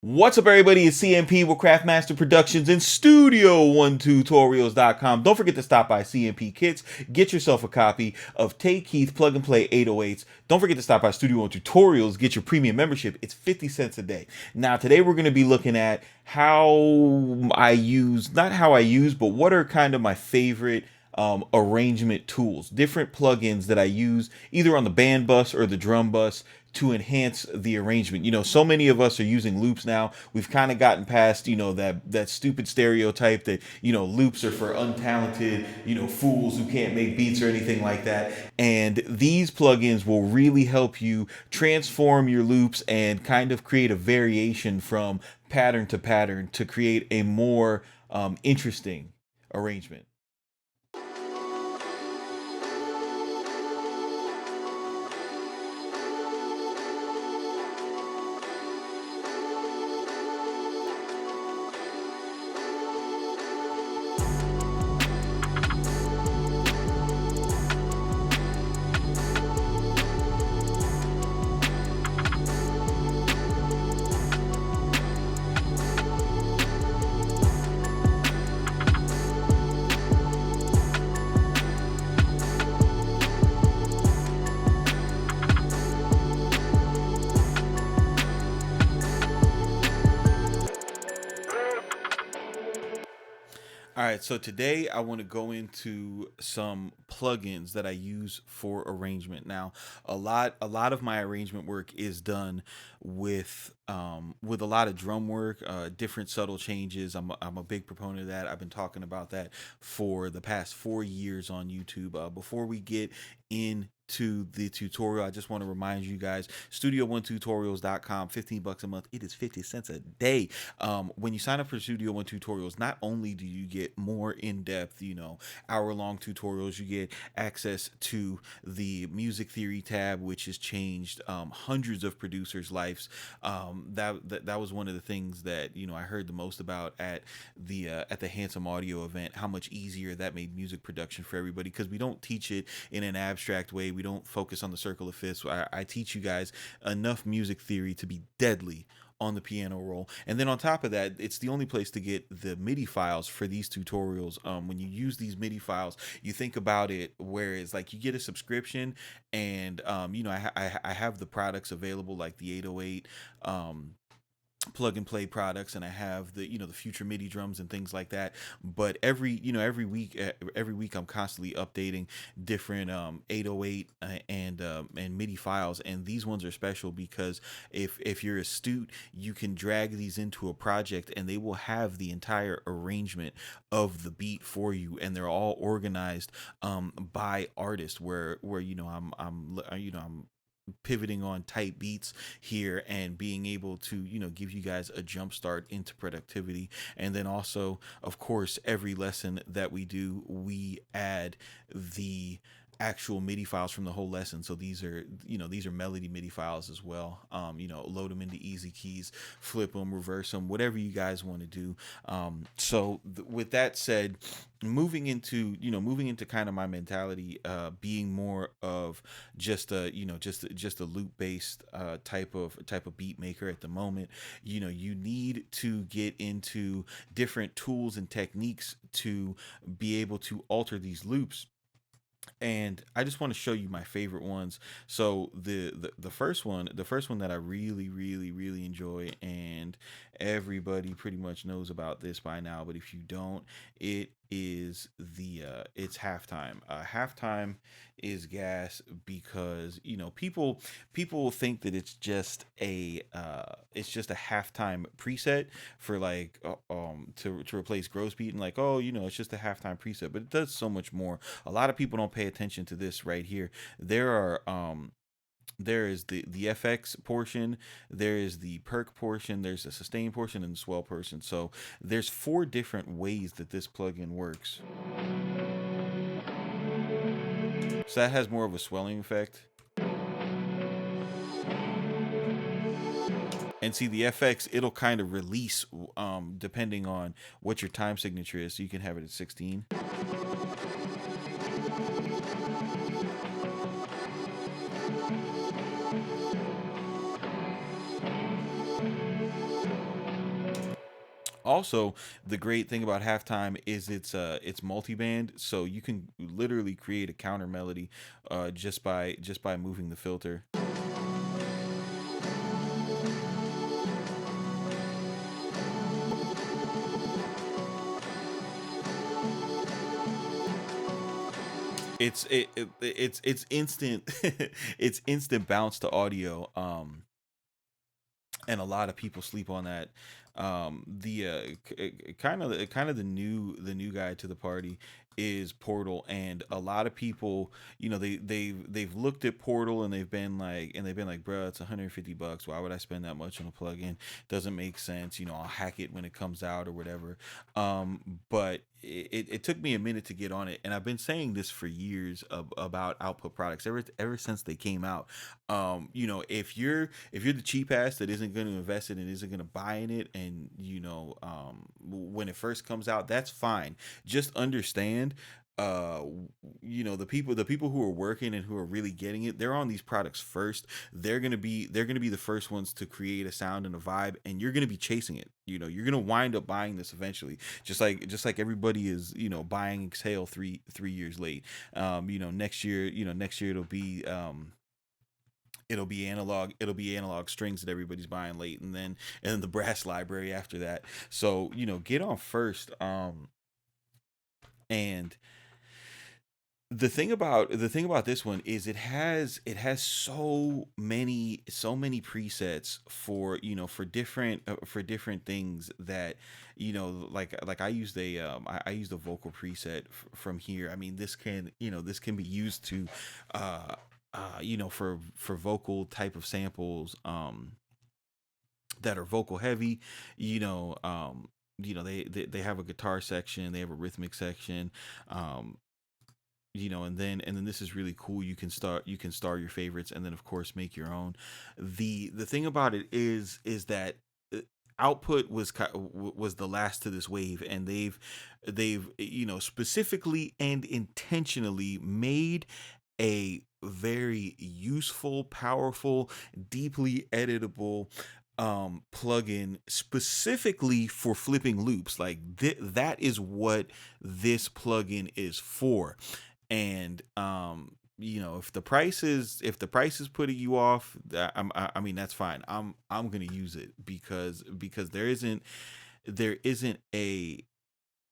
What's up, everybody? It's CMP with Craftmaster Productions and Studio12Tutorials.com. Don't forget to stop by CMP Kits. Get yourself a copy of Take Keith Plug and Play 808s. Don't forget to stop by Studio One Tutorials. Get your premium membership. It's 50 cents a day. Now, today we're going to be looking at not how I use, but what are kind of my favorite arrangement tools, different plugins that I use either on the band bus or the drum bus to enhance the arrangement. So many of us are using loops now. We've kind of gotten past, that stupid stereotype that, loops are for untalented, fools who can't make beats or anything like that. And these plugins will really help you transform your loops and kind of create a variation from pattern to pattern to create a more interesting arrangement. All right, so today I want to go into some plugins that I use for arrangement. Now, a lot of my arrangement work is done with a lot of drum work, different subtle changes. I'm a big proponent of that. I've been talking about that for the past 4 years on YouTube. Before we get into the tutorial, I just want to remind you guys, Studio1Tutorials.com, 15 bucks a month. It is 50 cents a day. When you sign up for Studio One Tutorials, not only do you get more in-depth, hour-long tutorials, you get access to the music theory tab, which has changed hundreds of producers' lives. That was one of the things that I heard the most about at the Handsome Audio event. How much easier that made music production for everybody, because we don't teach it in an abstract way. We don't focus on the circle of fifths. I teach you guys enough music theory to be deadly on the piano roll. And then on top of that, it's the only place to get the MIDI files for these tutorials. When you use these MIDI files, you think about it, whereas like you get a subscription and I have the products available, like the 808 plug and play products, and I have the future MIDI drums and things like that. But every week I'm constantly updating different 808 and MIDI files, and these ones are special because if you're astute, you can drag these into a project and they will have the entire arrangement of the beat for you, and they're all organized by artist, where I'm pivoting on tight beats here and being able to give you guys a jump start into productivity. And then also, of course, every lesson that we do, we add the actual MIDI files from the whole lesson. So these are melody MIDI files as well. Load them into easy keys, flip them, reverse them, whatever you guys want to do. With that said, moving into kind of my mentality, being more of just a loop based type of beat maker at the moment. You need to get into different tools and techniques to be able to alter these loops, and I just want to show you my favorite ones. So the first one that I really really really enjoy, and everybody pretty much knows about this by now, but if you don't, it is it's halftime. Halftime is gas because people think that it's just a halftime preset for like to replace gross beat, and like, oh, it's just a halftime preset, but it does so much more. A lot of people don't pay attention to this right here. There is the FX portion, there is the perk portion, there's a sustain portion, and the swell portion. So there's four different ways that this plugin works. So that has more of a swelling effect. And see, the FX, it'll kind of release depending on what your time signature is. So you can have it at 16. Also, the great thing about halftime is it's multi-band, so you can literally create a counter melody just by moving the filter. It's instant it's instant bounce to audio. And a lot of people sleep on that. The kind of the new guy to the party is Portal, and a lot of people, they've looked at Portal and they've been like, bro, it's $150. Why would I spend that much on a plugin? Doesn't make sense. I'll hack it when it comes out or whatever. But it took me a minute to get on it, and I've been saying this for years about output products ever since they came out. If you're the cheap ass that isn't going to invest in it, isn't going to buy in it, and when it first comes out, that's fine. Just understand, uh the people who are working and who are really getting it, they're on these products first. They're going to be the first ones to create a sound and a vibe, and you're going to be chasing it. You're going to wind up buying this eventually, just like everybody is, buying Exhale 3 years late. Next year it'll be analog strings that everybody's buying late, and then the brass library after that. So get on first. And the thing about this one is it has so many presets for for different things that like I used a vocal preset from here. I mean, this can be used to for vocal type of samples that are vocal heavy. They have a guitar section, they have a rhythmic section. um and then this is really cool. You can star your favorites, and then of course make your own. The thing about it is that uh, output was the last to this wave, and they've specifically and intentionally made a very useful, powerful, deeply editable plugin specifically for flipping loops. Like that is what this plugin is for. And if the price is putting you off, I mean, that's fine. I'm gonna use it because there isn't a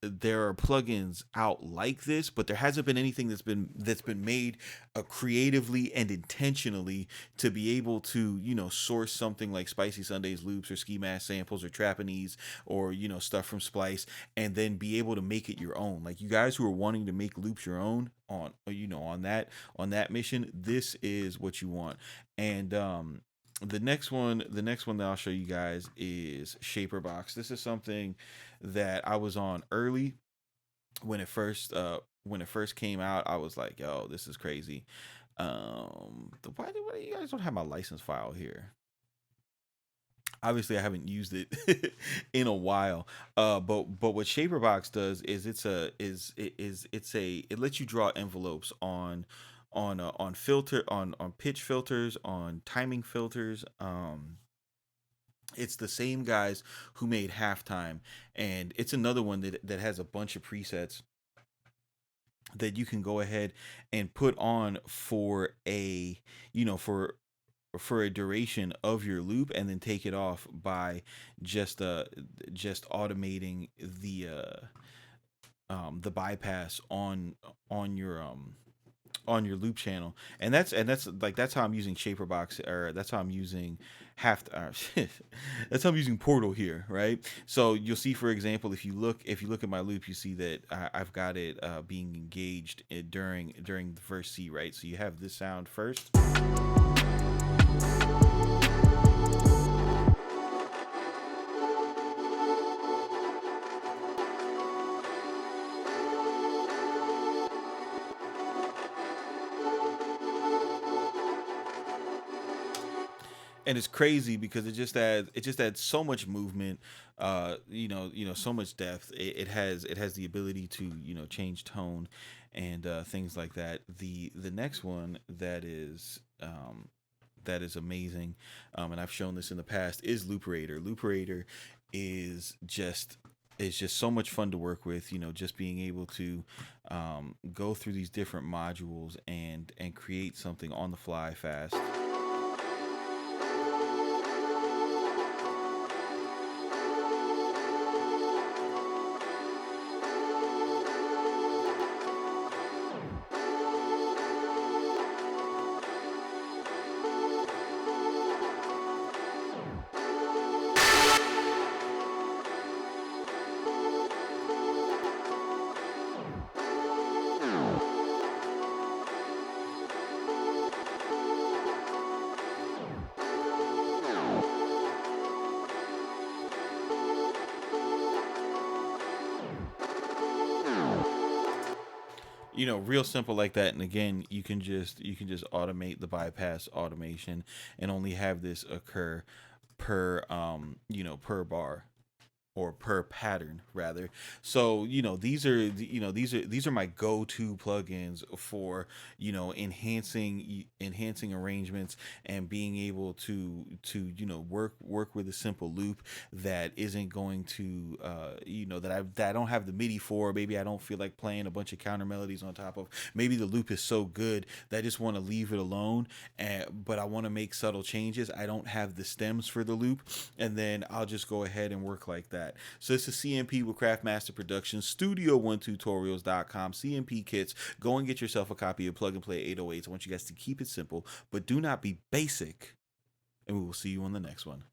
there are plugins out like this, but there hasn't been anything that's been made creatively and intentionally to be able to source something like Spicy Sundays loops or Ski Mask samples or Trapanese or stuff from Splice, and then be able to make it your own. Like, you guys who are wanting to make loops your own on that mission, this is what you want. And the next one that I'll show you guys is Shaperbox. This is something that I was on early when it first came out. I was like, yo, this is crazy. Why do you guys don't have my license file here? Obviously, I haven't used it in a while. But what Shaperbox does is it lets you draw envelopes on filter on pitch filters, on timing filters. It's the same guys who made Halftime, and it's another one that has a bunch of presets that you can go ahead and put on for a you know for a duration of your loop, and then take it off by just uh just automating the bypass on your loop channel. That's how I'm using Shaperbox, or that's how I'm using half that's how I'm using Portal here, right? So you'll see, for example, if you look at my loop, you see that I've got it being engaged during the first C, right? So you have this sound first, and it's crazy because it just adds so much movement, so much depth. It has the ability to change tone and things like that. The next one that is amazing, and I've shown this in the past, is Looperator. Looperator is just so much fun to work with. Just being able to go through these different modules and create something on the fly fast. Real simple like that. And again, you can just automate the bypass automation and only have this occur per bar, or per pattern rather. So these are my go-to plugins for enhancing arrangements, and being able to work with a simple loop that isn't going to that I don't have the MIDI for. Maybe I don't feel like playing a bunch of counter melodies on top of. Maybe the loop is so good that I just want to leave it alone, but I want to make subtle changes. I don't have the stems for the loop, and then I'll just go ahead and work like that. So this is CMP with Craftmaster Productions, Studio1tutorials.com, CMP kits. Go and get yourself a copy of Plug and Play 808s. I want you guys to keep it simple, but do not be basic. And we will see you on the next one.